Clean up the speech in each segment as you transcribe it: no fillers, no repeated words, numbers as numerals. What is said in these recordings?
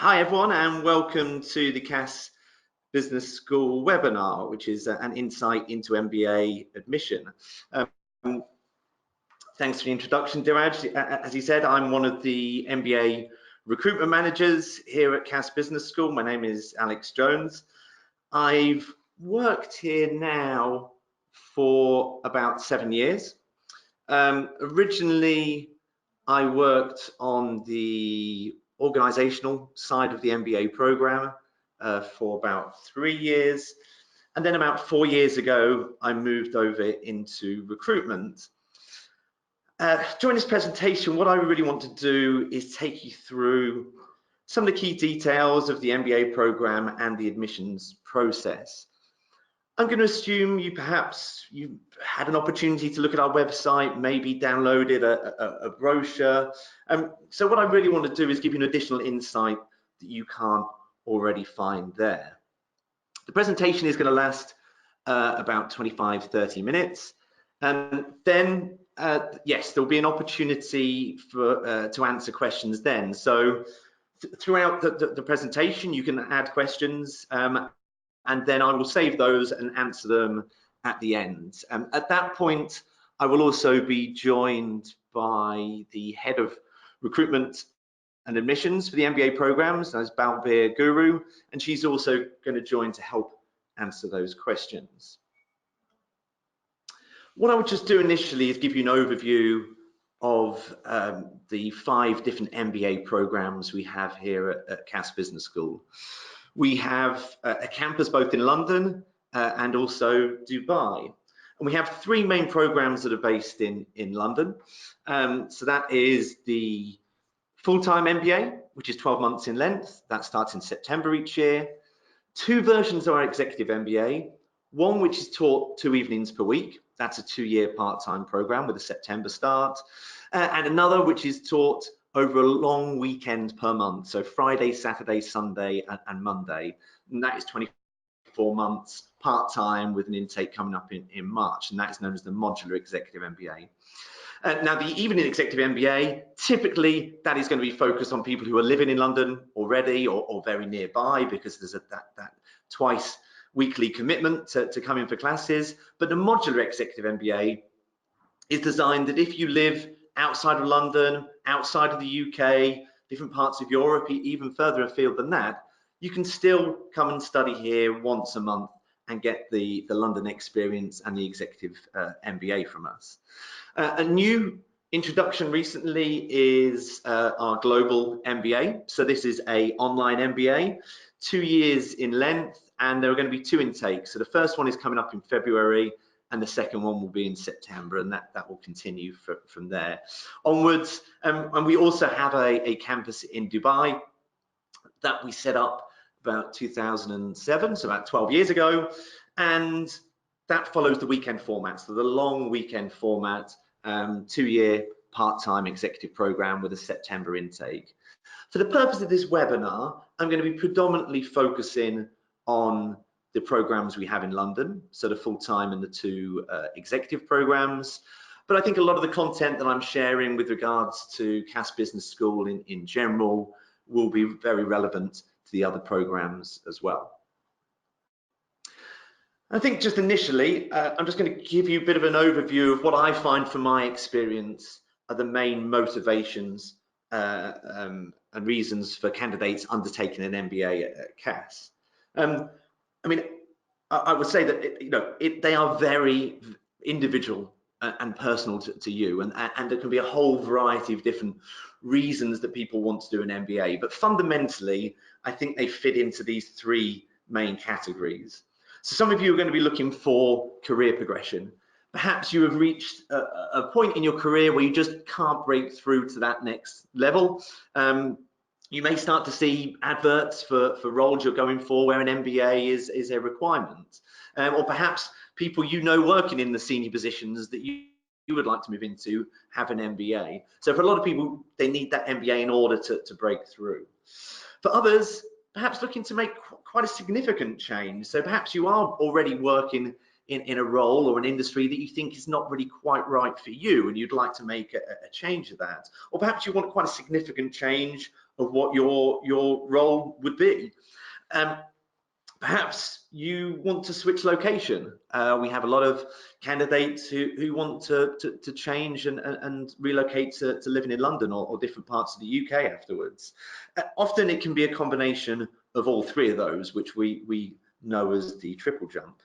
Hi everyone, and welcome to the CAS Business School webinar, which is an insight into MBA admission. Thanks for the introduction, Diraj. As you said, I'm one of the MBA Recruitment Managers here at CAS Business School. My name is Alex Jones. I've worked here now for about 7 years. Originally, I worked on the organizational side of the MBA program for about 3 years. And then about 4 years ago, I moved over into recruitment. During this presentation, what I really want to do is take you through some of the key details of the MBA program and the admissions process. I'm going to assume you had an opportunity to look at our website, maybe downloaded a brochure. So what I really want to do is give you an additional insight that you can't already find there. The presentation is going to last about 25-30 minutes. And then, yes, there'll be an opportunity to answer questions then. So throughout the presentation, you can add questions. And then I will save those and answer them at the end. At that point, I will also be joined by the head of recruitment and admissions for the MBA programs, that's Balbir Guru, and she's also going to join to help answer those questions. What I would just do initially is give you an overview of the 5 different MBA programs we have here at CAS Business School. We have a campus both in London and also Dubai. And we have 3 main programs that are based in London. So that is the full-time MBA, which is 12 months in length. That starts in September each year. 2 versions of our executive MBA. One which is taught 2 evenings per week. That's a 2-year part-time program with a September start. And another which is taught over a long weekend per month, so Friday, Saturday, Sunday, and Monday. And that is 24 months part-time with an intake coming up in March, and that is known as the Modular Executive MBA. Now, the Evening Executive MBA, typically that is going to be focused on people who are living in London already or very nearby, because there's that twice weekly commitment to come in for classes. But the Modular Executive MBA is designed that if you live outside of London, outside of the UK, different parts of Europe, even further afield than that, you can still come and study here once a month and get the London experience and the executive MBA from us. A new introduction recently is our global MBA. So this is an online MBA, 2 years in length, and there are going to be 2 intakes. So the first one is coming up in February, and the second one will be in September, and that will continue from there onwards. And we also have a campus in Dubai that we set up about 2007, so about 12 years ago, and that follows the weekend format, so the long weekend format, 2-year part-time executive program with a September intake. For the purpose of this webinar, I'm going to be predominantly focusing on the programs we have in London, so the full-time and the 2 executive programs. But I think a lot of the content that I'm sharing with regards to CAS Business School in general will be very relevant to the other programs as well. I think just initially, I'm just going to give you a bit of an overview of what I find from my experience are the main motivations and reasons for candidates undertaking an MBA at CAS. I mean, I would say that they are very individual and personal to you, and there can be a whole variety of different reasons that people want to do an MBA. But fundamentally, I think they fit into these 3 main categories. So some of you are going to be looking for career progression. Perhaps you have reached a point in your career where you just can't break through to that next level. You may start to see adverts for roles you're going for where an MBA is a requirement. Or perhaps people working in the senior positions that you would like to move into have an MBA. So for a lot of people, they need that MBA in order to break through. For others, perhaps looking to make quite a significant change. So perhaps you are already working in a role or an industry that you think is not really quite right for you, and you'd like to make a change of that. Or perhaps you want quite a significant change of what your role would be. Perhaps you want to switch location. We have a lot of candidates who want to change and relocate to living in London or different parts of the UK afterwards. Often it can be a combination of all three of those, which we know as the triple jump.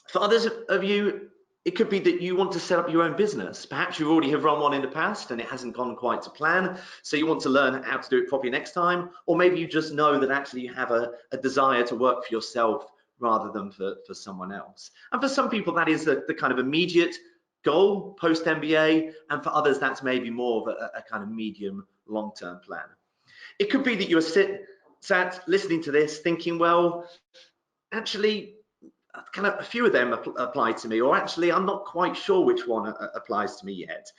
For others of you, it could be that you want to set up your own business. Perhaps you already have run one in the past and it hasn't gone quite to plan, so you want to learn how to do it properly next time. Or maybe you just know that actually you have a desire to work for yourself rather than for someone else. And for some people, that is the kind of immediate goal post MBA, and for others, that's maybe more of a kind of medium long-term plan. It could be that you're sat listening to this thinking, well, actually, kind of a few of them apply to me, or actually I'm not quite sure which one applies to me yet,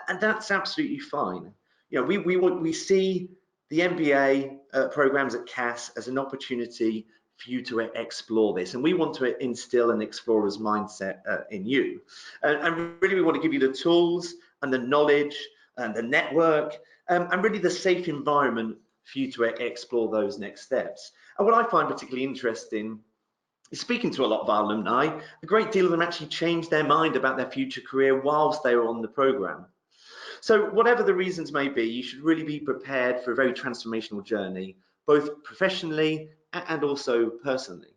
and that's absolutely fine. You know, we see the MBA programs at CAS as an opportunity for you to explore this, and we want to instill an explorer's mindset in you, and really we want to give you the tools and the knowledge and the network and really the safe environment for you to explore those next steps. And what I find particularly interesting, speaking to a lot of our alumni, a great deal of them actually changed their mind about their future career whilst they were on the program. So whatever the reasons may be, you should really be prepared for a very transformational journey, both professionally and also personally.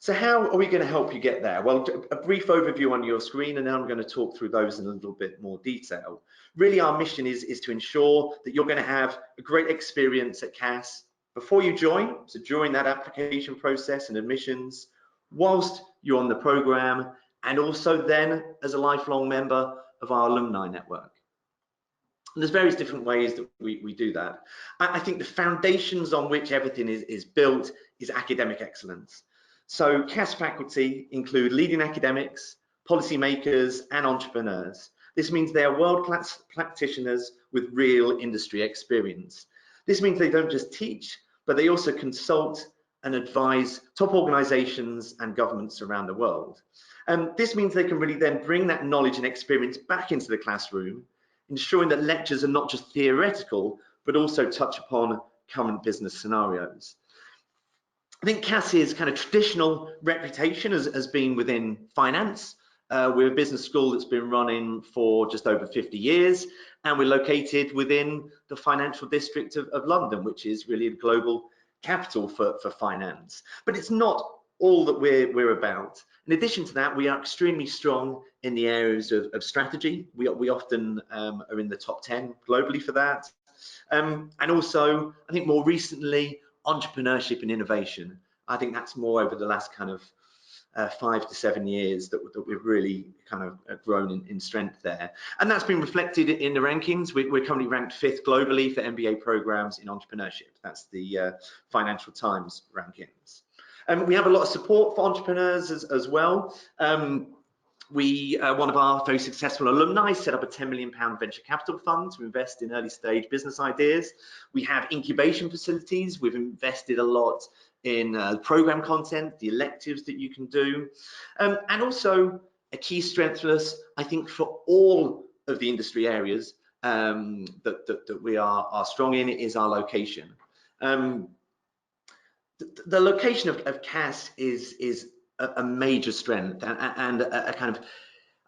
So how are we going to help you get there? Well, a brief overview on your screen, and then I'm going to talk through those in a little bit more detail. Really, our mission is to ensure that you're going to have a great experience at CAS before you join, so during that application process and admissions, whilst you're on the program, and also then as a lifelong member of our alumni network. And there's various different ways that we do that. I think the foundations on which everything is built is academic excellence. So CAS faculty include leading academics, policymakers, and entrepreneurs. This means they are world-class practitioners with real industry experience. This means they don't just teach, but they also consult and advise top organizations and governments around the world. This means they can really then bring that knowledge and experience back into the classroom, ensuring that lectures are not just theoretical, but also touch upon current business scenarios. I think CAS's kind of traditional reputation has been within finance. We're a business school that's been running for just over 50 years, and we're located within the financial district of London, which is really a global capital for finance. But it's not all that we're about. In addition to that, we are extremely strong in the areas of strategy. We often are in the top 10 globally for that. And also, I think more recently, entrepreneurship and innovation. I think that's more over the last kind of 5 to 7 years that we've really kind of grown in strength there. And that's been reflected in the rankings. We're currently ranked 5th globally for MBA programs in entrepreneurship. That's the Financial Times rankings. We have a lot of support for entrepreneurs as well. One of our very successful alumni set up a £10 million venture capital fund to invest in early stage business ideas. We have incubation facilities. We've invested a lot in program content, the electives that you can do. And also a key strength for us, I think, for all of the industry areas that we are strong in is our location. The location of CAS is a major strength and a kind of,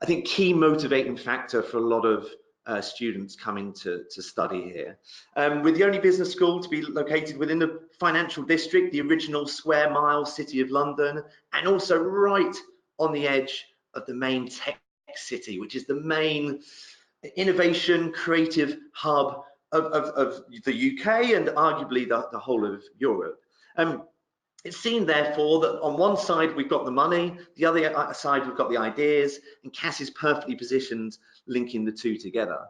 I think, key motivating factor for a lot of students coming to study here. We're the only business school to be located within the financial district, the original square mile city of London, and also right on the edge of the main tech city, which is the main innovation creative hub of the UK and arguably the whole of Europe. It's seen, therefore, that on one side we've got the money, the other side we've got the ideas, and CAS is perfectly positioned linking the two together.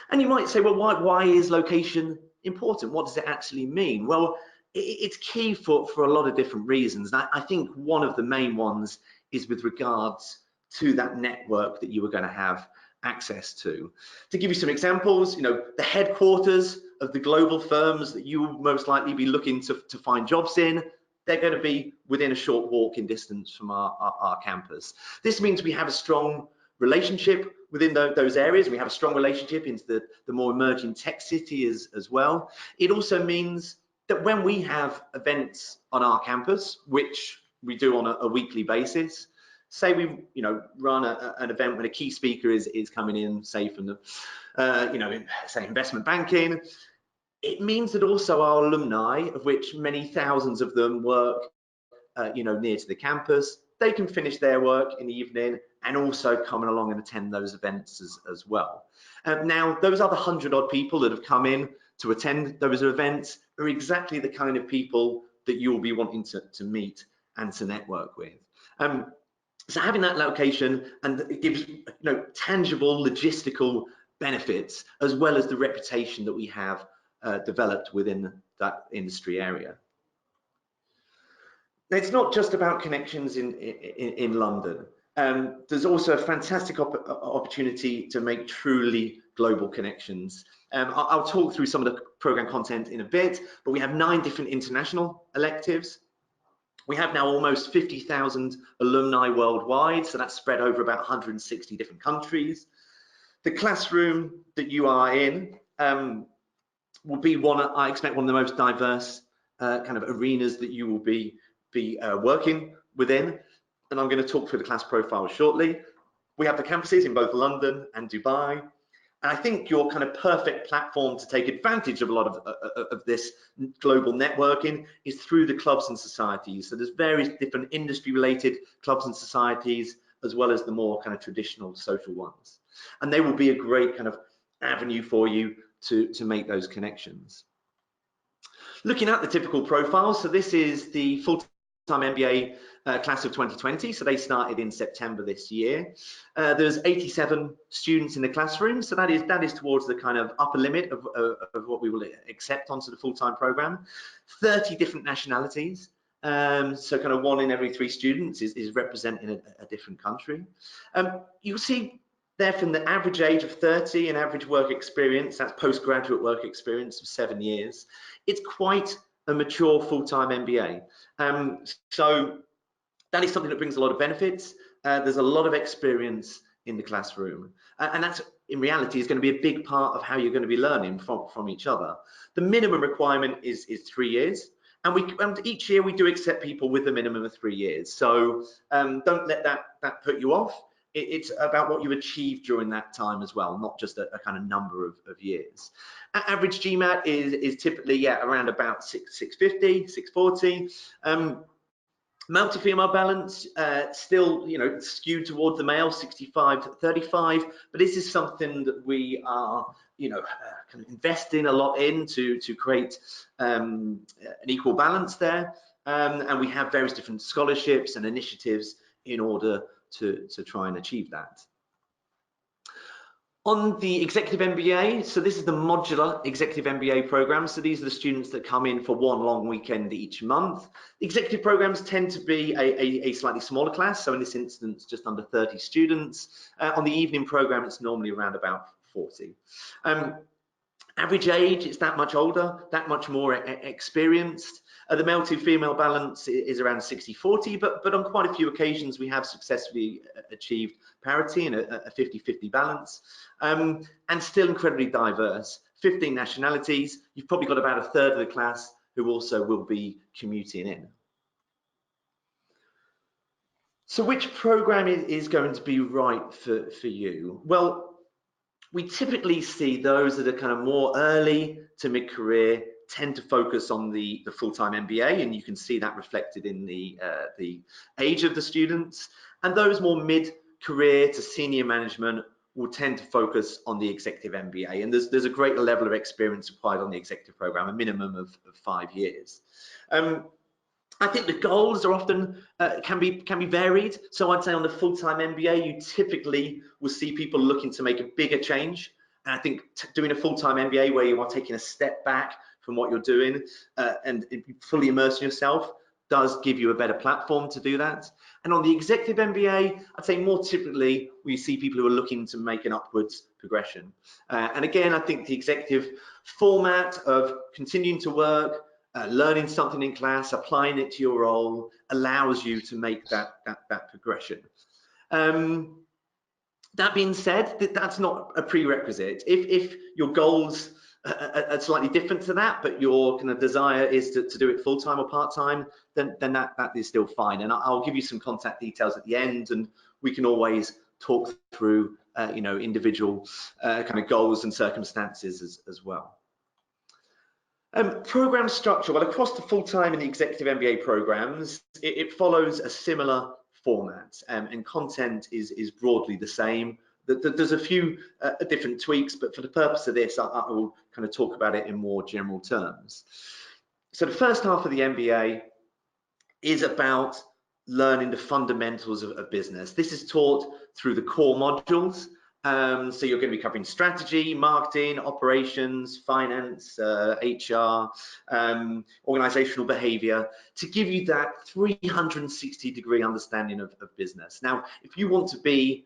And you might say, well, why is location important? What does it actually mean? Well, it's key for a lot of different reasons. And I think one of the main ones is with regards to that network that you are going to have access to. To give you some examples, the headquarters of the global firms that you will most likely be looking to find jobs in, they're going to be within a short walking distance from our campus. This means we have a strong relationship within those areas. We have a strong relationship into the more emerging tech city as well. It also means that when we have events on our campus, which we do on a weekly basis, say we run an event when a key speaker is coming in, say from the say investment banking, it means that also our alumni, of which many thousands of them work near to the campus, they can finish their work in the evening and also come along and attend those events as well. Now, those other 100-odd people that have come in to attend those events are exactly the kind of people that you'll be wanting to meet and to network with. So having that location, and it gives tangible logistical benefits, as well as the reputation that we have developed within that industry area. Now, it's not just about connections in London. There's also a fantastic opportunity to make truly global connections. I'll talk through some of the program content in a bit, but we have 9 different international electives. We have now almost 50,000 alumni worldwide, so that's spread over about 160 different countries. The classroom that you are in will be I expect one of the most diverse kind of arenas that you will be working within, and I'm going to talk through the class profile shortly. We have the campuses in both London and Dubai, and I think your kind of perfect platform to take advantage of a lot of this global networking is through the clubs and societies. So there's various different industry-related clubs and societies, as well as the more kind of traditional social ones, and they will be a great kind of avenue for you to make those connections. Looking at the typical profile, so this is the full-time MBA class of 2020, so they started in September this year. There's 87 students in the classroom, so that is towards the kind of upper limit of what we will accept onto the full-time program. 30 different nationalities, so kind of 1 in every 3 students is representing a different country. You'll see there from the average age of 30 and average work experience, that's postgraduate work experience of 7 years. It's quite a mature full-time MBA. So that is something that brings a lot of benefits. There's a lot of experience in the classroom, and that's in reality is going to be a big part of how you're going to be learning from each other. The minimum requirement is 3 years, and each year we do accept people with a minimum of 3 years. So don't let that put you off. It's about what you achieve during that time as well, not just a kind of number of years. Average GMAT is typically around about 650, 640. Male to female balance still skewed towards the male, 65 to 35, but this is something that we are kind of investing a lot in to create an equal balance there, and we have various different scholarships and initiatives in order to try and achieve that. On the Executive MBA, so this is the modular Executive MBA program. So these are the students that come in for 1 long weekend each month. The executive programs tend to be a slightly smaller class. So in this instance, just under 30 students. On the evening program, it's normally around about 40. Average age, it's that much older, that much more experienced. The male to female balance is around 60-40, but on quite a few occasions we have successfully achieved parity and a 50-50 balance, and still incredibly diverse. 15 nationalities. You've probably got about a third of the class who also will be commuting in. So which program is going to be right for you? Well, we typically see those that are kind of more early to mid-career tend to focus on the full-time MBA, and you can see that reflected in the age of the students. And those more mid-career to senior management will tend to focus on the executive MBA. And there's a greater level of experience required on the executive program, a minimum of 5 years. I think the goals are often can be varied. So I'd say on the full-time MBA, you typically will see people looking to make a bigger change. And I think doing a full-time MBA where you are taking a step back from what you're doing and fully immersing yourself does give you a better platform to do that. And on the executive MBA, I'd say more typically we see people who are looking to make an upwards progression. And again, I think the executive format of continuing to work, learning something in class, applying it to your role, allows you to make that progression. That being said, that's not a prerequisite. If your goals are slightly different to that, but your kind of desire is to do it full-time or part-time, then that is still fine. And I'll give you some contact details at the end, and we can always talk through individual kind of goals and circumstances as well. Program structure, well, across the full-time and the executive MBA programs, it follows a similar format, and content is broadly the same. There's a few different tweaks, but for the purpose of this, I will kind of talk about it in more general terms. So the first half of the MBA is about learning the fundamentals of business. This is taught through the core modules. So you're going to be covering strategy, marketing, operations, finance, HR, organizational behavior, to give you that 360-degree understanding of business. Now, if you want to be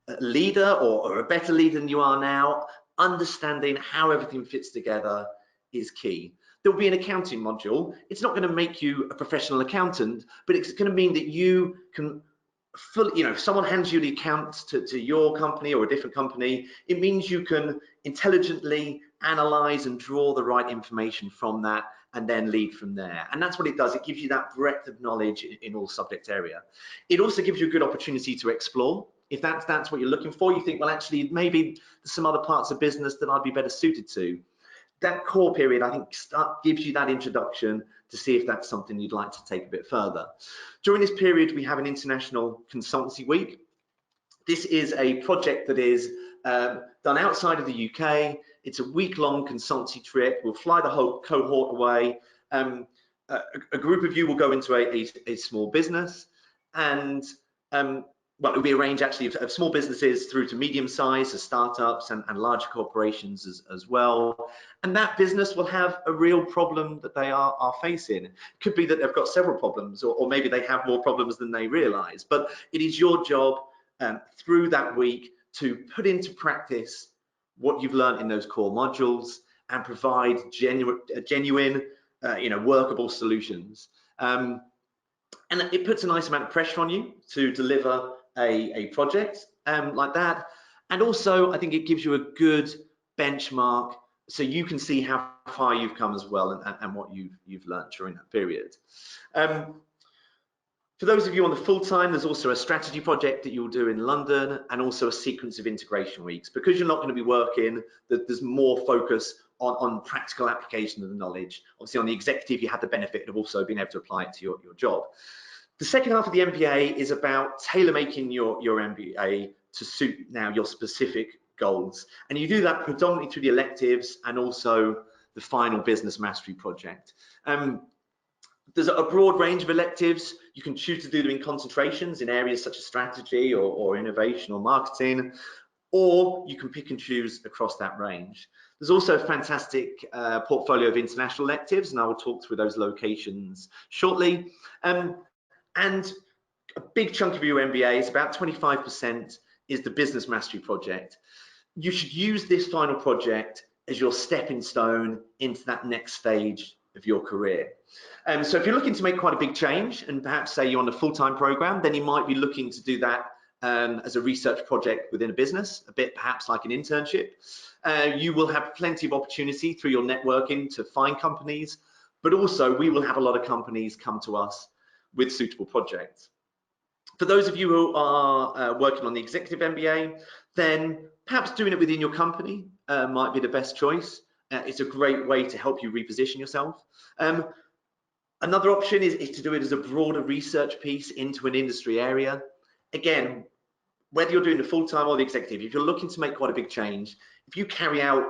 a leader or a better leader than you are now, understanding how everything fits together is key. There'll be an accounting module. It's not going to make you a professional accountant, but it's going to mean that you can if someone hands you the accounts to your company or a different company, it means you can intelligently analyze and draw the right information from that and then lead from there. And that's what it does. It gives you that breadth of knowledge in all subject area. It also gives you a good opportunity to explore. If that's what you're looking for, you think, well, actually, maybe there's some other parts of business that I'd be better suited to. That core period, I think, gives you that introduction to see if that's something you'd like to take a bit further. During this period, we have an International Consultancy Week. This is a project that is done outside of the UK. It's a week-long consultancy trip. We'll fly the whole cohort away. A group of you will go into a small business, and well, it'll be a range actually of small businesses through to medium size, to startups and larger corporations as well. And that business will have a real problem that they are facing. It could be that they've got several problems, or maybe they have more problems than they realize. But it is your job through that week to put into practice what you've learned in those core modules and provide genuine workable solutions. And it puts a nice amount of pressure on you to deliver a project like that. And also, I think it gives you a good benchmark so you can see how far you've come as well and what you've learned during that period. For those of you on the full-time, there's also a strategy project that you'll do in London, and also a sequence of integration weeks. Because you're not going to be working, there's more focus on practical application of the knowledge. Obviously, on the executive, you have the benefit of also being able to apply it to your job. The second half of the MBA is about tailor-making your MBA to suit now your specific goals. And you do that predominantly through the electives and also the final business mastery project. There's a broad range of electives. You can choose to do them in concentrations in areas such as strategy or innovation or marketing, or you can pick and choose across that range. There's also a fantastic portfolio of international electives, and I will talk through those locations shortly. And a big chunk of your MBA, is about 25%, is the business mastery project. You should use this final project as your stepping stone into that next stage of your career. So if you're looking to make quite a big change, and perhaps say you're on a full-time program, then you might be looking to do that as a research project within a business, a bit perhaps like an internship. You will have plenty of opportunity through your networking to find companies, but also we will have a lot of companies come to us with suitable projects. For those of you who are working on the executive MBA, then perhaps doing it within your company might be the best choice. It's a great way to help you reposition yourself. Another option is to do it as a broader research piece into an industry area. Again, whether you're doing the full-time or the executive, if you're looking to make quite a big change, if you carry out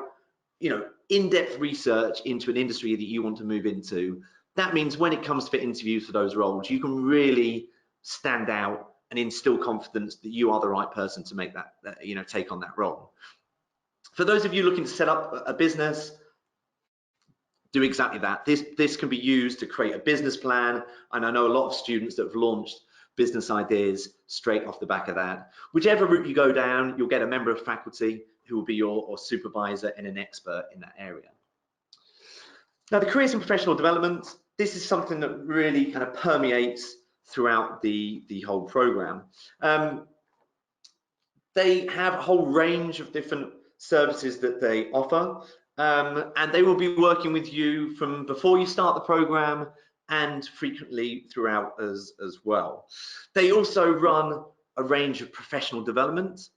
in-depth research into an industry that you want to move into, that means when it comes for interviews for those roles, you can really stand out and instill confidence that you are the right person to make that, take on that role. For those of you looking to set up a business, do exactly that. This can be used to create a business plan, and I know a lot of students that have launched business ideas straight off the back of that. Whichever route you go down, you'll get a member of faculty who will be your supervisor and an expert in that area. Now, the careers and professional development, this is something that really kind of permeates throughout the whole program. They have a whole range of different services that they offer, and they will be working with you from before you start the program and frequently throughout as well. They also run a range of professional development.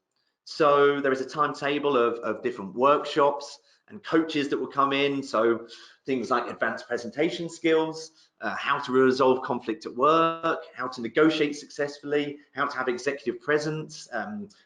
So there is a timetable of different workshops and coaches that will come in. So things like advanced presentation skills, how to resolve conflict at work, how to negotiate successfully, how to have executive presence,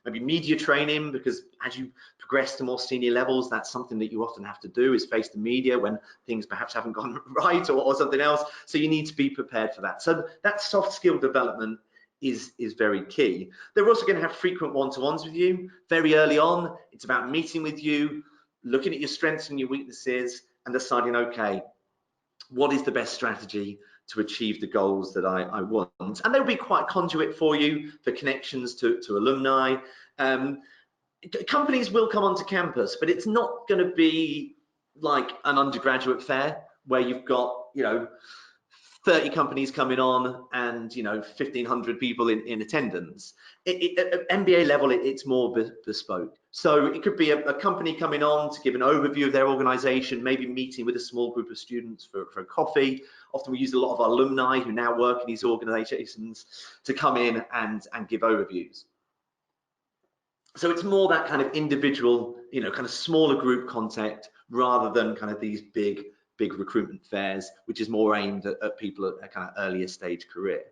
maybe media training, because as you progress to more senior levels, that's something that you often have to do, is face the media when things perhaps haven't gone right or something else. So you need to be prepared for that. So that soft skill development is very key. They're also going to have frequent one-to-ones with you very early on. It's about meeting with you, looking at your strengths and your weaknesses, and deciding, okay, what is the best strategy to achieve the goals that I want? And they'll be quite conduit for you for connections to alumni. Companies will come onto campus, but it's not going to be like an undergraduate fair where you've got, 30 companies coming on and 1,500 people in attendance. At MBA level, it's more bespoke. So it could be a company coming on to give an overview of their organization, maybe meeting with a small group of students for a coffee. Often we use a lot of our alumni who now work in these organizations to come in and give overviews. So it's more that kind of individual, kind of smaller group contact rather than kind of these big recruitment fairs, which is more aimed at people at a kind of earlier stage career.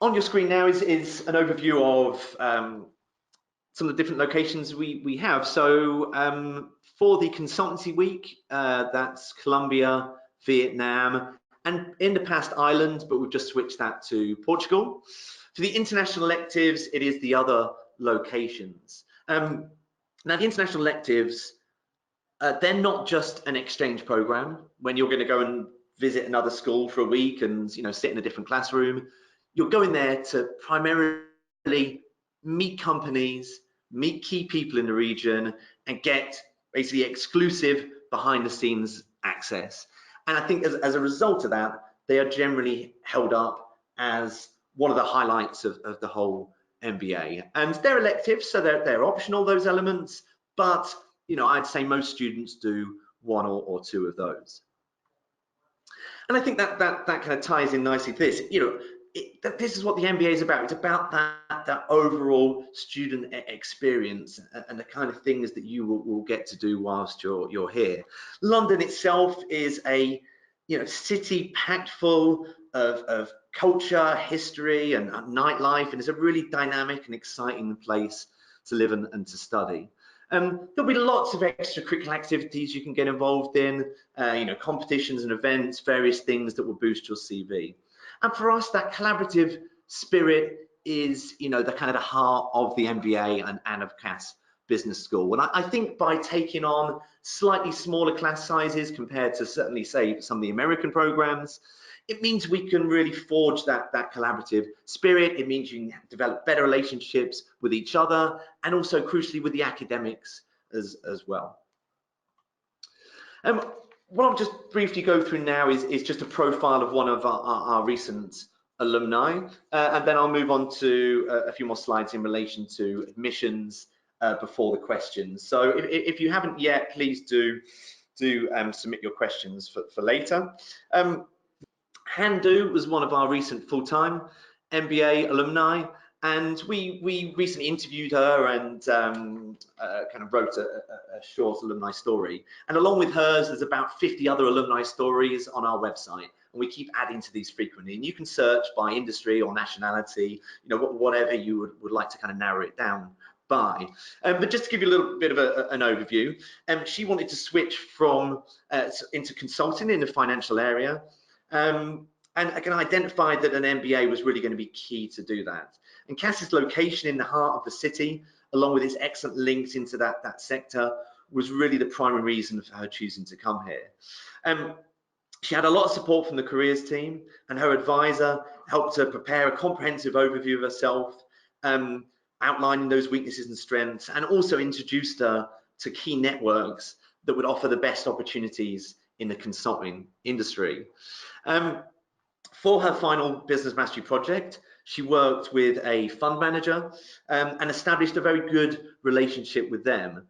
On your screen now is an overview of some of the different locations we have. So for the consultancy week, that's Colombia, Vietnam, and in the past Ireland, but we've just switched that to Portugal. For the international electives, it is the other locations. Now the international electives, they're not just an exchange program when you're going to go and visit another school for a week and sit in a different classroom. You're going there to primarily meet companies, meet key people in the region, and get basically exclusive behind the scenes access. And I think as a result of that, they are generally held up as one of the highlights of the whole MBA. And they're elective, so they're optional, those elements, but I'd say most students do one or two of those. And I think that kind of ties in nicely to this. This is what the MBA is about. It's about that overall student experience and the kind of things that you will get to do whilst you're here. London itself is a city packed full of culture, history, and nightlife, and it's a really dynamic and exciting place to live and to study. There'll be lots of extracurricular activities you can get involved in, competitions and events, various things that will boost your CV. And for us, that collaborative spirit is, the kind of the heart of the MBA and of Cass Business School. And I think by taking on slightly smaller class sizes compared to certainly, say, some of the American programs, it means we can really forge that collaborative spirit. It means you can develop better relationships with each other and also crucially with the academics as well. What I'll just briefly go through now is just a profile of one of our recent alumni, and then I'll move on to a few more slides in relation to admissions before the questions. So if you haven't yet, please do submit your questions for later. Handu was one of our recent full-time MBA alumni, and we recently interviewed her and kind of wrote a short alumni story. And along with hers, there's about 50 other alumni stories on our website, and we keep adding to these frequently. And you can search by industry or nationality, whatever you would like to kind of narrow it down by. But just to give you a little bit of an overview, she wanted to switch from into consulting in the financial area. And again, identified that an MBA was really going to be key to do that. And Cass's location in the heart of the city, along with its excellent links into that sector, was really the primary reason for her choosing to come here. She had a lot of support from the careers team, and her advisor helped her prepare a comprehensive overview of herself, outlining those weaknesses and strengths, and also introduced her to key networks that would offer the best opportunities in the consulting industry. For her final business mastery project, she worked with a fund manager and established a very good relationship with them.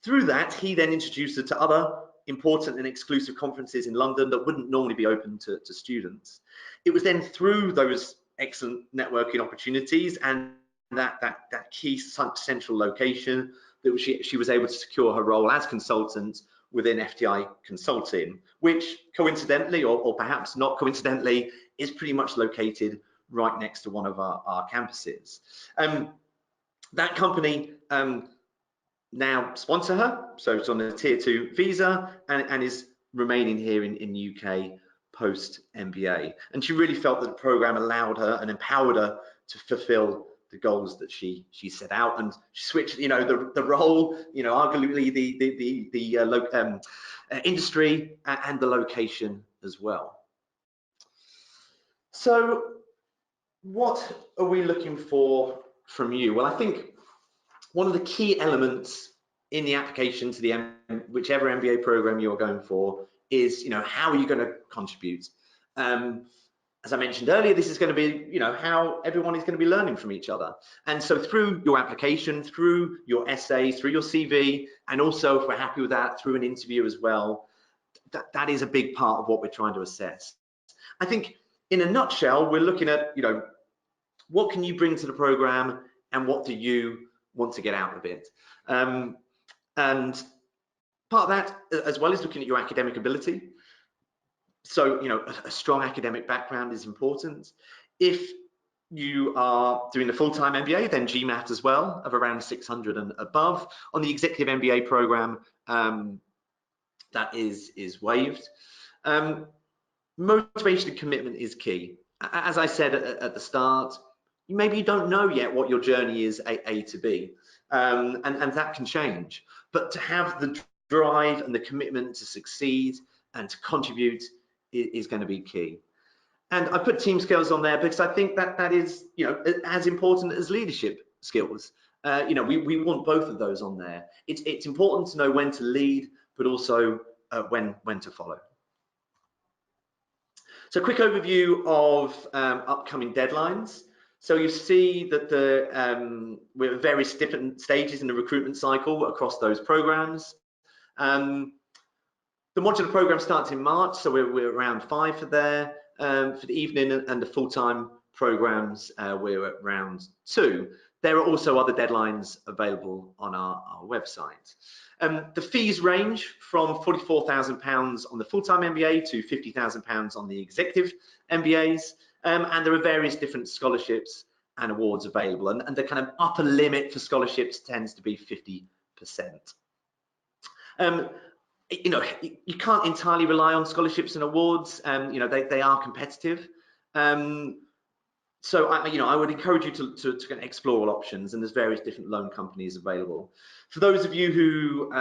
Through that, he then introduced her to other important and exclusive conferences in London that wouldn't normally be open to students. It was then through those excellent networking opportunities and that key central location that she was able to secure her role as consultant within FTI Consulting, which coincidentally, or perhaps not coincidentally, is pretty much located right next to one of our campuses. That company now sponsor her, so it's on a tier 2 visa and is remaining here in UK post MBA. And she really felt that the program allowed her and empowered her to fulfill the goals that she set out, and she switched, the role, arguably the industry and the location as well. So what are we looking for from you? Well, I think one of the key elements in the application to whichever MBA program you're going for is, how are you going to contribute? As I mentioned earlier, this is going to be, how everyone is going to be learning from each other. And so through your application, through your essay, through your CV, and also if we're happy with that, through an interview as well, that is a big part of what we're trying to assess. I think in a nutshell, we're looking at, what can you bring to the program and what do you want to get out of it? And part of that as well is looking at your academic ability. So, a strong academic background is important. If you are doing a full-time MBA, then GMAT as well, of around 600 and above. On the executive MBA program, that is waived. Motivation and commitment is key. As I said at the start, maybe you don't know yet what your journey is A to B, and that can change. But to have the drive and the commitment to succeed and to contribute is going to be key. And I put team skills on there because I think that is, as important as leadership skills. We want both of those on there. It's important to know when to lead, but also when to follow. So, quick overview of upcoming deadlines. So you see that we're at various different stages in the recruitment cycle across those programs. The modular program starts in March, so we're around 5 for there. For the evening and the full-time programs, we're at round 2. There are also other deadlines available on our website. The fees range from £44,000 on the full-time MBA to £50,000 on the executive MBAs, and there are various different scholarships and awards available, and the kind of upper limit for scholarships tends to be 50%. You can't entirely rely on scholarships and awards. They are competitive. So I would encourage you to explore all options, and there's various different loan companies available. For those of you who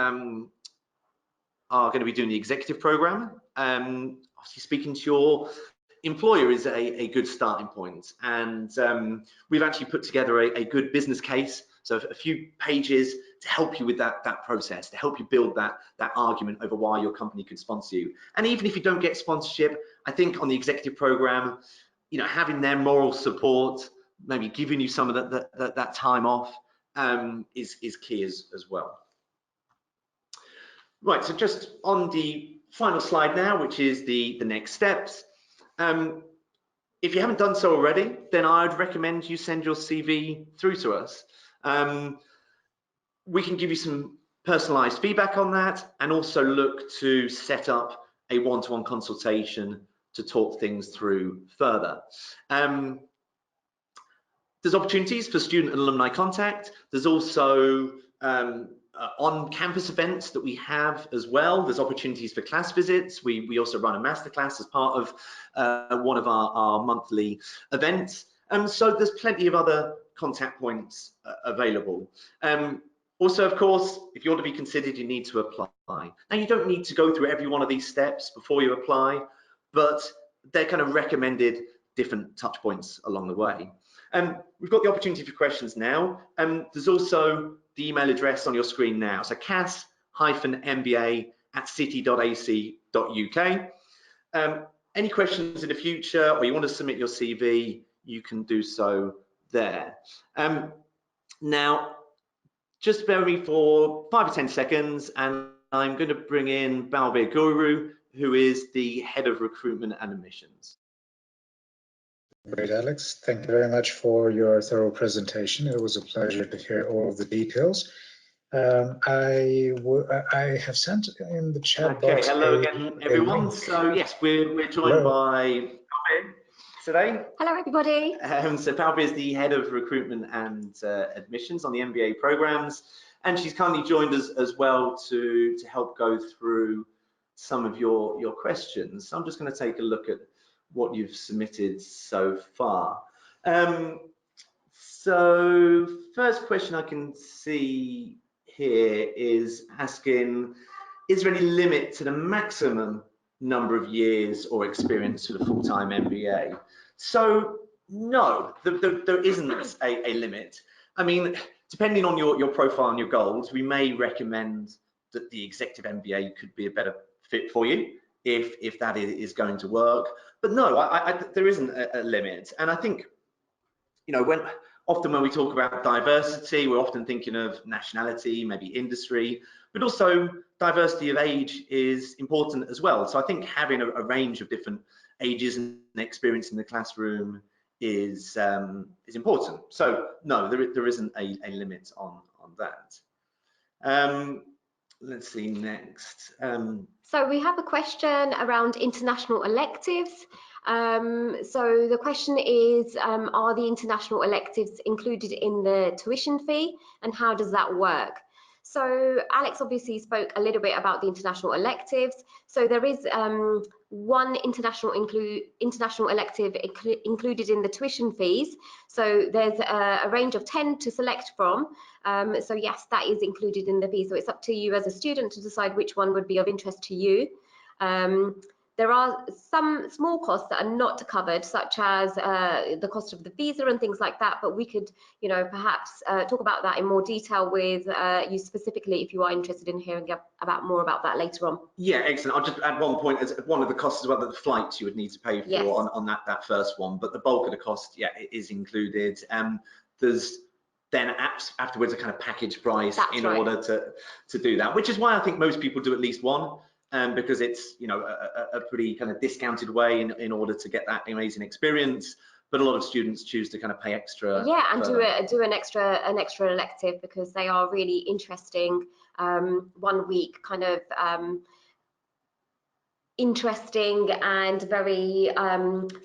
are going to be doing the executive program, obviously speaking to your employer is a good starting point, and we've actually put together a good business case, so a few pages to help you with that process, to help you build that argument over why your company could sponsor you. And even if you don't get sponsorship, I think on the executive program, having their moral support, maybe giving you some of that time off, is key as well. Right, so just on the final slide now, which is the next steps. If you haven't done so already, then I'd recommend you send your CV through to us. We can give you some personalized feedback on that, and also look to set up a one-to-one consultation to talk things through further. There's opportunities for student and alumni contact. There's also on-campus events that we have as well. There's opportunities for class visits. We also run a masterclass as part of one of our monthly events. So there's plenty of other contact points available. Also, of course, if you want to be considered, you need to apply. Now, you don't need to go through every one of these steps before you apply, but they're kind of recommended different touch points along the way. We've got the opportunity for questions now. There's also the email address on your screen now. So cas-mba city.ac.uk. Any questions in the future, or you want to submit your CV, you can do so there. Now, just bear with me for 5 or 10 seconds, and I'm going to bring in Balbir Guru, who is the Head of Recruitment and Admissions. Great, Alex. Thank you very much for your thorough presentation. It was a pleasure to hear all of the details. I have sent in the chat box. Hello again, everyone. So yes, we're joined by Balbir today. Hello, everybody. So Balbir is the Head of Recruitment and Admissions on the MBA programs, and she's kindly joined us as well to help go through some of your questions. So I'm just going to take a look at what you've submitted so far. So first question I can see here is asking, is there any limit to the maximum number of years or experience for the full-time MBA? So no, there isn't a limit. I mean, depending on your profile and your goals, we may recommend that the executive MBA could be a better fit for you if that is going to work. But no, there isn't a limit. And I think, you know, often when we talk about diversity, we're often thinking of nationality, maybe industry, but also diversity of age is important as well. So I think having a range of different ages and experience in the classroom is important. So no, there isn't a limit on that. Let's see next. So we have a question around international electives. So the question is, are the international electives included in the tuition fee, and how does that work? So Alex obviously spoke a little bit about the international electives. So there is one international elective included in the tuition fees. So there's a range of 10 to select from. So yes, that is included in the fee. So it's up to you as a student to decide which one would be of interest to you. There are some small costs that are not covered, such as the cost of the visa and things like that, but we could, you know, perhaps talk about that in more detail with you specifically if you are interested in hearing more about that later on. Yeah, excellent. I'll just add one point as one of the costs as well, that the flights you would need to pay for. Yes. on that first one, but the bulk of the cost, yeah, it is included. There's then afterwards a kind of package price. That's in right. order to do that, which is why I think most people do at least one. Because it's, you know, a pretty kind of discounted way in order to get that amazing experience, but a lot of students choose to kind of pay extra. Yeah, and do an extra elective because they are really interesting. 1 week kind of interesting and very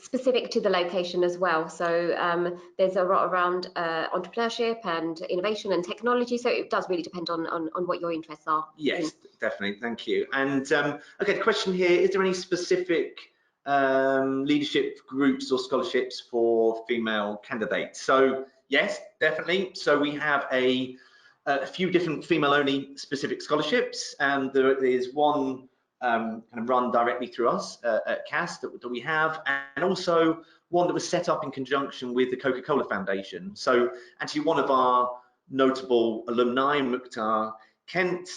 specific to the location as well. So there's a lot around entrepreneurship and innovation and technology. So it does really depend on what your interests are. Yes, definitely. Thank you. And okay, the question here, is there any specific leadership groups or scholarships for female candidates? So yes, definitely. So we have a few different female-only specific scholarships, and there is one kind of run directly through us at CAS that we have, and also one that was set up in conjunction with the Coca-Cola Foundation. So actually one of our notable alumni, Mukhtar Kent,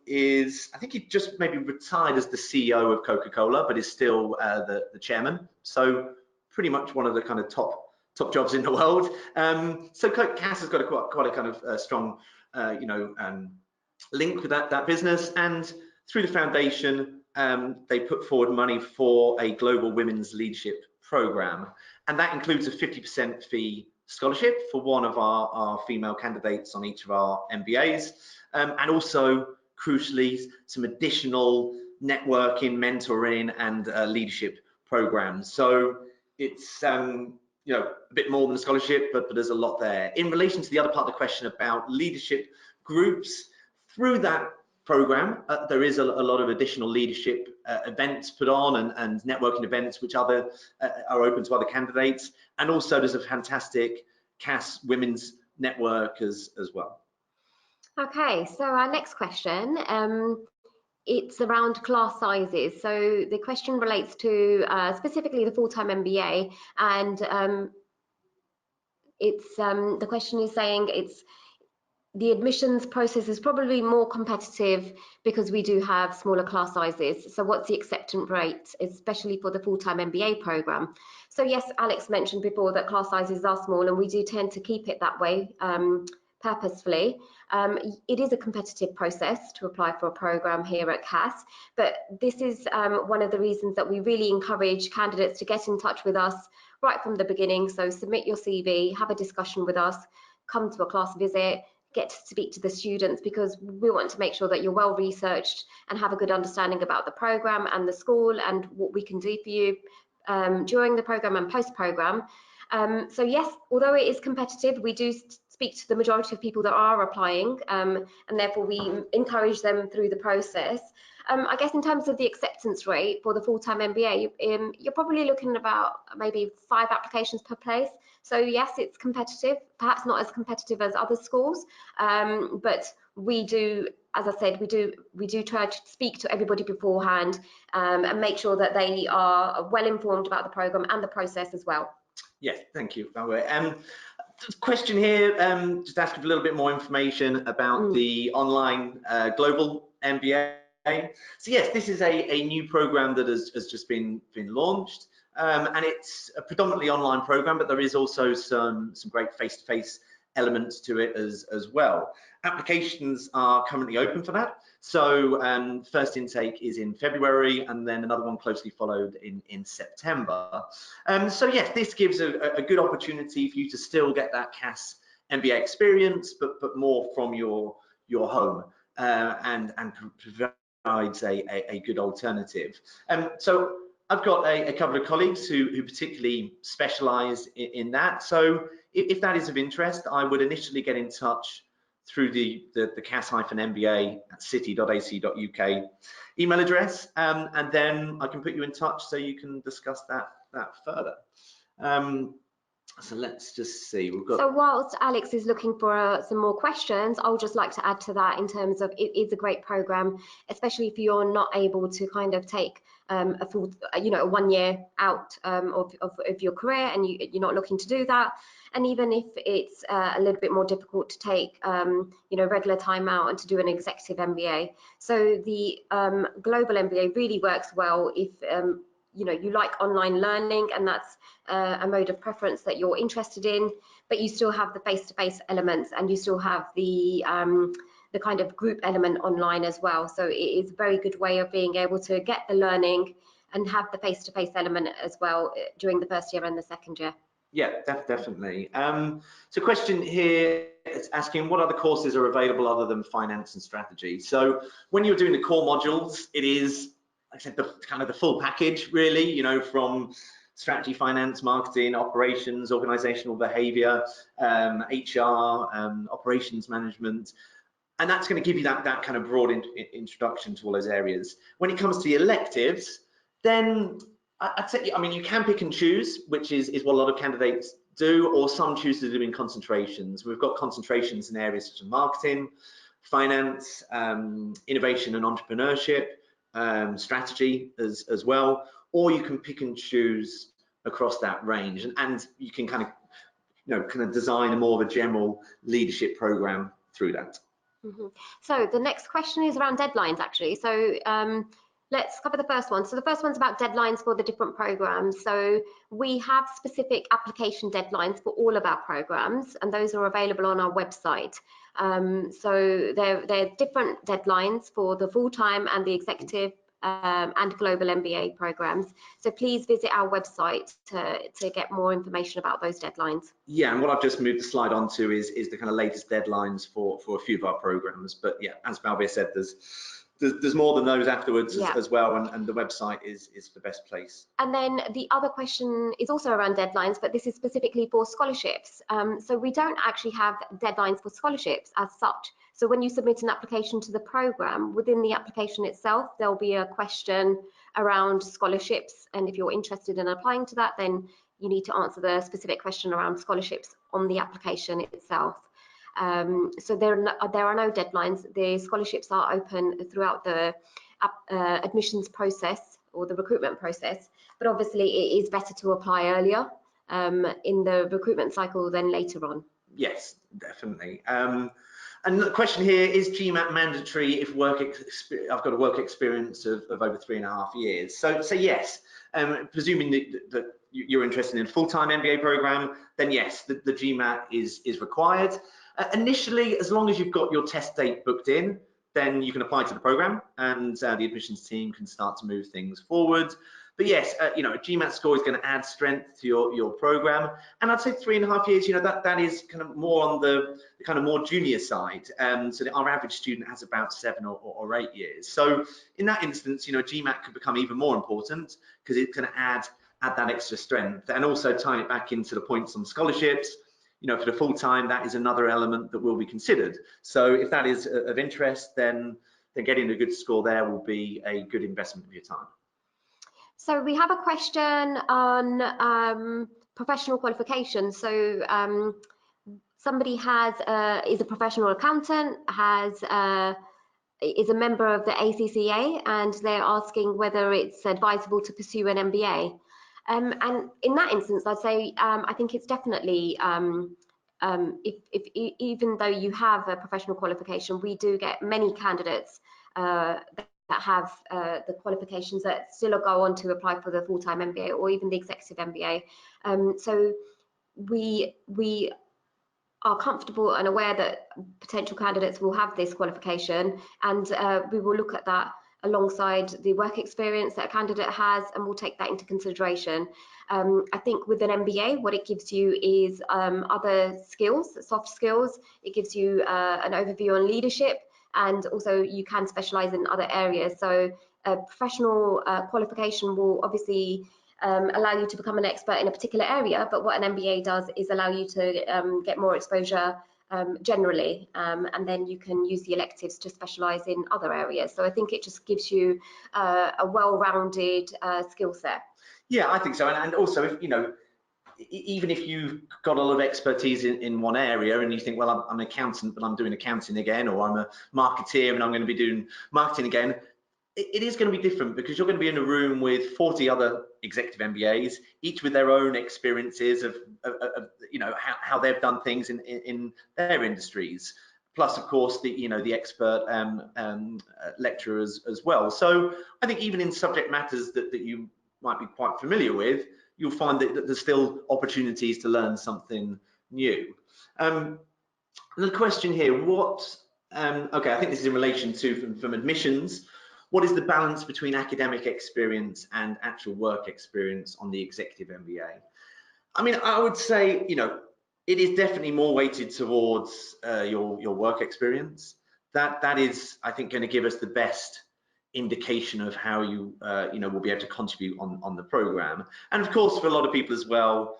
is, I think he just maybe retired as the CEO of Coca-Cola, but is still the chairman. So pretty much one of the kind of top jobs in the world. So CAS has got quite a kind of strong, you know, link with that business, and through the foundation, they put forward money for a global women's leadership program, and that includes a 50% fee scholarship for one of our female candidates on each of our MBAs, and also crucially some additional networking, mentoring, and leadership programs. So it's you know, a bit more than a scholarship, but there's a lot there. In relation to the other part of the question about leadership groups, through that program, there is a lot of additional leadership events put on and networking events which are open to other candidates, and also there's a fantastic CAS women's network as well. Okay, so our next question, it's around class sizes. So the question relates to specifically the full-time MBA, and it's the question is saying the admissions process is probably more competitive because we do have smaller class sizes. So what's the acceptance rate, especially for the full-time MBA program? So yes, Alex mentioned before that class sizes are small, and we do tend to keep it that way purposefully. It is a competitive process to apply for a program here at CAS, but this is one of the reasons that we really encourage candidates to get in touch with us right from the beginning. So submit your CV, have a discussion with us, come to a class visit, get to speak to the students, because we want to make sure that you're well researched and have a good understanding about the program and the school and what we can do for you during the program and post-program. So yes, although it is competitive, we do speak to the majority of people that are applying, and therefore we encourage them through the process. I guess in terms of the acceptance rate for the full-time MBA, you're probably looking at about maybe 5 applications per place. So yes, it's competitive, perhaps not as competitive as other schools, but we do, as I said, we do try to speak to everybody beforehand and make sure that they are well informed about the program and the process as well. Yes, thank you. Question here, just asking for a little bit more information about the online global MBA. So yes, this is a new program that has just been launched, and it's a predominantly online program, but there is also some great face-to-face elements to it as well. Applications are currently open for that. So first intake is in February, and then another one closely followed in September. So yes, this gives a good opportunity for you to still get that CAS MBA experience, but more from your home, and provides a good alternative. So I've got a couple of colleagues who particularly specialise in that. So if that is of interest, I would initially get in touch through the cas-mba@city.ac.uk email address, and then I can put you in touch so you can discuss that further. So let's just see. We've got. So whilst Alex is looking for some more questions, I would just like to add to that in terms of it is a great program, especially if you're not able to kind of take a full, a 1 year out of your career, and you're not looking to do that. And even if it's a little bit more difficult to take, regular time out and to do an executive MBA. So the global MBA really works well if you like online learning, and that's a mode of preference that you're interested in, but you still have the face-to-face elements, and you still have the kind of group element online as well. So it is a very good way of being able to get the learning and have the face-to-face element as well during the first year and the second year. Yeah, definitely. So question here is asking what other courses are available other than finance and strategy. So when you're doing the core modules, it is, like I said, kind of the full package, really, from strategy, finance, marketing, operations, organizational behavior, HR, operations management. And that's going to give you that kind of broad introduction to all those areas. When it comes to the electives, then I'd say, you can pick and choose, which is what a lot of candidates do, or some choose to do in concentrations. We've got concentrations in areas such as marketing, finance, innovation and entrepreneurship, strategy as well, or you can pick and choose across that range, and you can kind of design a more of a general leadership program through that. So the next question is around deadlines, actually. So let's cover the first one. So the first one's about deadlines for the different programs. So we have specific application deadlines for all of our programs, and those are available on our website. So they're different deadlines for the full-time and the executive and global MBA programs. So please visit our website to get more information about those deadlines. Yeah, and what I've just moved the slide onto is the kind of latest deadlines for a few of our programs. But yeah, as Balbir said, there's more than those afterwards as well, and the website is the best place. And then the other question is also around deadlines, but this is specifically for scholarships. So we don't actually have deadlines for scholarships as such. So when you submit an application to the program, within the application itself, there'll be a question around scholarships. And if you're interested in applying to that, then you need to answer the specific question around scholarships on the application itself. So there are no deadlines. The scholarships are open throughout the admissions process or the recruitment process, but obviously it is better to apply earlier in the recruitment cycle than later on. Yes, definitely. And the question here, is GMAT mandatory if I've got a work experience of over 3.5 years? So yes, presuming that you're interested in a full-time MBA program, then yes, the GMAT is required. Initially, as long as you've got your test date booked in, then you can apply to the program, and the admissions team can start to move things forward. But yes, you know, a GMAT score is going to add strength to your program, and I'd say 3.5 years, you know, that is kind of more on the kind of more junior side. So our average student has about 7 or 8 years. So in that instance, you know, GMAT could become even more important because it's going to add that extra strength, and also tying it back into the points on scholarships. You know, for the full time, that is another element that will be considered. So if that is of interest, then getting a good score there will be a good investment of your time. So we have a question on professional qualifications. So somebody is a professional accountant, is a member of the ACCA, and they're asking whether it's advisable to pursue an MBA. And in that instance, I'd say I think it's definitely, even though you have a professional qualification, we do get many candidates that have the qualifications that still go on to apply for the full-time MBA or even the executive MBA. So we are comfortable and aware that potential candidates will have this qualification, and we will look at that alongside the work experience that a candidate has, and we'll take that into consideration. I think with an MBA, what it gives you is other skills, soft skills. It gives you an overview on leadership, and also you can specialize in other areas. So a professional qualification will obviously allow you to become an expert in a particular area, but what an MBA does is allow you to get more exposure generally, and then you can use the electives to specialize in other areas. So I think it just gives you a well-rounded skill set. Yeah, I think so. And also, if you know, even if you've got a lot of expertise in one area and you think, well, I'm an accountant, but I'm doing accounting again, or I'm a marketeer and I'm going to be doing marketing again, it is going to be different because you're going to be in a room with 40 other executive MBAs, each with their own experiences of you know, how they've done things in their industries. Plus, of course, the expert lecturers as well. So I think even in subject matters that you might be quite familiar with, you'll find that there's still opportunities to learn something new. The question here, okay, I think this is in relation to from admissions. What is the balance between academic experience and actual work experience on the executive MBA? I mean, I would say, you know, it is definitely more weighted towards your work experience. That is, I think, going to give us the best indication of how you you know, will be able to contribute on the program. And of course, for a lot of people as well,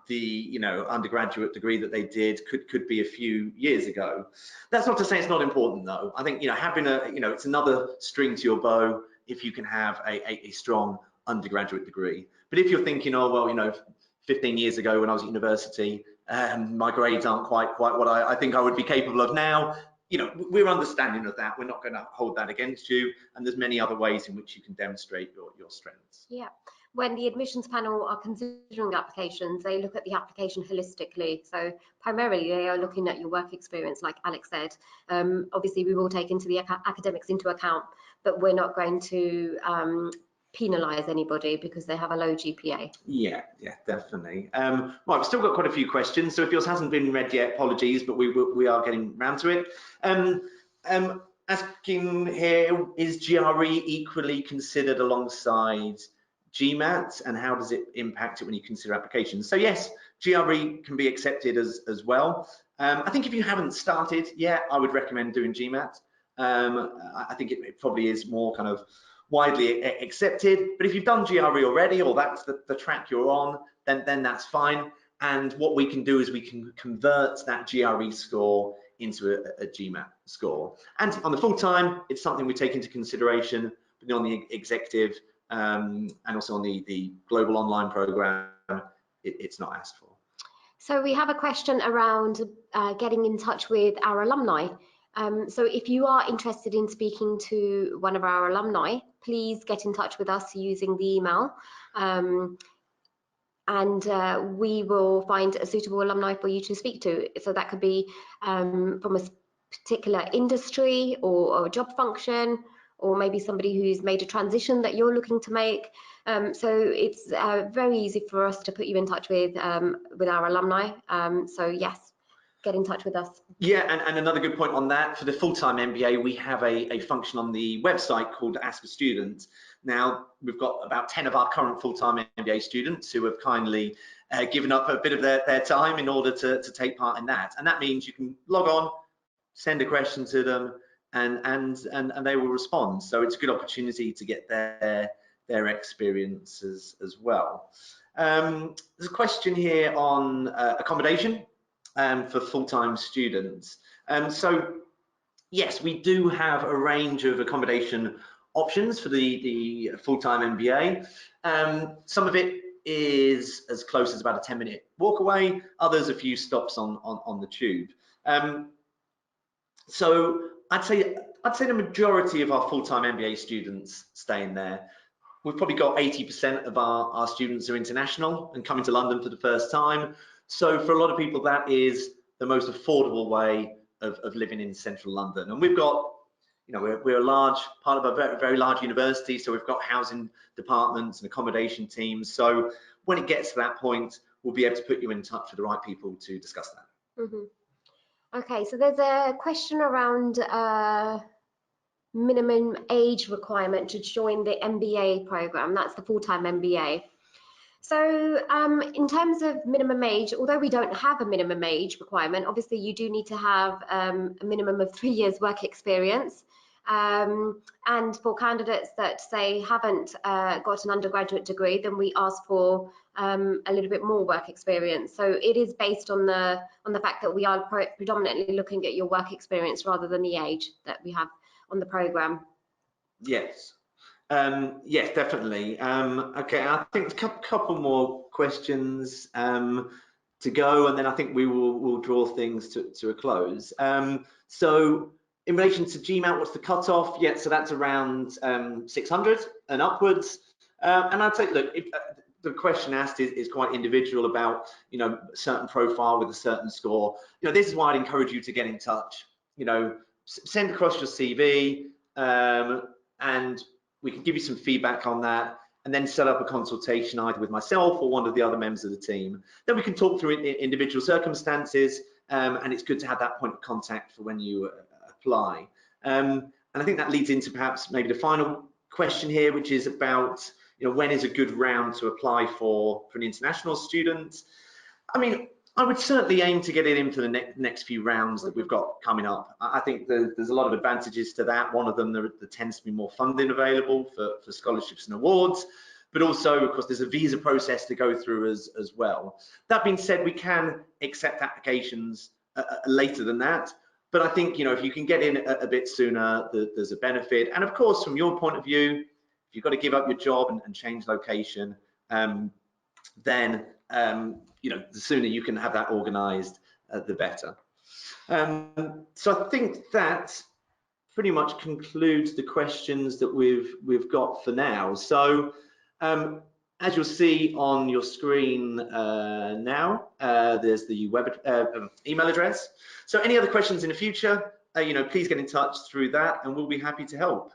the, you know, undergraduate degree that they did could be a few years ago. That's not to say it's not important though. I think, you know, having you know, it's another string to your bow if you can have a strong undergraduate degree. But if you're thinking, oh well, you know, 15 years ago when I was at university, my grades aren't quite what I think I would be capable of now, you know, we're understanding of that. We're not going to hold that against you, and there's many other ways in which you can demonstrate your strengths. Yeah. When the admissions panel are considering applications, they look at the application holistically. So primarily they are looking at your work experience, like Alex said. Obviously we will take into the academics into account, but we're not going to penalize anybody because they have a low GPA. Yeah, definitely. Right, we've still got quite a few questions, so if yours hasn't been read yet, apologies, but we are getting round to it. Asking here, is GRE equally considered alongside GMAT, and how does it impact it when you consider applications? So yes, GRE can be accepted as well. I think if you haven't started yet, I would recommend doing GMAT. I think it probably is more kind of widely accepted, but if you've done GRE already, or that's the track you're on, then that's fine. And what we can do is we can convert that GRE score into a GMAT score. And on the full time, it's something we take into consideration, but on the executive and also on the global online program, it's not asked for. So we have a question around getting in touch with our alumni. So if you are interested in speaking to one of our alumni, please get in touch with us using the email, and we will find a suitable alumni for you to speak to. So that could be from a particular industry or a job function, or maybe somebody who's made a transition that you're looking to make. So it's very easy for us to put you in touch with our alumni. So yes, get in touch with us. Yeah, and another good point on that, for the full-time MBA, we have a function on the website called Ask a Student. Now, we've got about 10 of our current full-time MBA students who have kindly given up a bit of their time in order to take part in that. And that means you can log on, send a question to them, and they will respond. So it's a good opportunity to get their experiences as well. There's a question here on accommodation for full-time students. So yes, we do have a range of accommodation options for the full-time MBA. Some of it is as close as about a 10-minute walk away, others a few stops on the tube. So I'd say the majority of our full-time MBA students stay in there. We've probably got 80% of our students are international and coming to London for the first time. So for a lot of people, that is the most affordable way of living in central London. And we've got, you know, we're a large part of a very large university, so we've got housing departments and accommodation teams. So when it gets to that point, we'll be able to put you in touch with the right people to discuss that. Mm-hmm. Okay, so there's a question around minimum age requirement to join the MBA program. That's the full-time MBA. So in terms of minimum age, although we don't have a minimum age requirement, obviously you do need to have a minimum of 3 years work experience. And for candidates that say haven't got an undergraduate degree, then we ask for a little bit more work experience. So it is based on the fact that we are predominantly looking at your work experience rather than the age that we have on the program. Yes. Yes, definitely. Okay, I think a couple more questions to go, and then I think we'll draw things to a close. So in relation to GMAT, what's the cutoff? Yeah, so that's around 600 and upwards. And I'd say, look, if, the question asked is quite individual about, you know, a certain profile with a certain score. You know, this is why I'd encourage you to get in touch. You know, send across your CV, and we can give you some feedback on that, and then set up a consultation either with myself or one of the other members of the team. Then we can talk through individual circumstances, and it's good to have that point of contact for when you apply. And I think that leads into perhaps maybe the final question here, which is about, you know, when is a good round to apply for an international student? I mean, I would certainly aim to get it in for the next few rounds that we've got coming up. I think there's a lot of advantages to that. One of them, there tends to be more funding available for scholarships and awards, but also, of course, there's a visa process to go through as well. That being said, we can accept applications later than that, but I think, you know, if you can get in a bit sooner, there's a benefit. And of course, from your point of view, if you've got to give up your job and change location, then you know, the sooner you can have that organized, the better. So I think that pretty much concludes the questions that we've got for now. So as you'll see on your screen now, there's the web email address. So any other questions in the future, you know, please get in touch through that, and we'll be happy to help.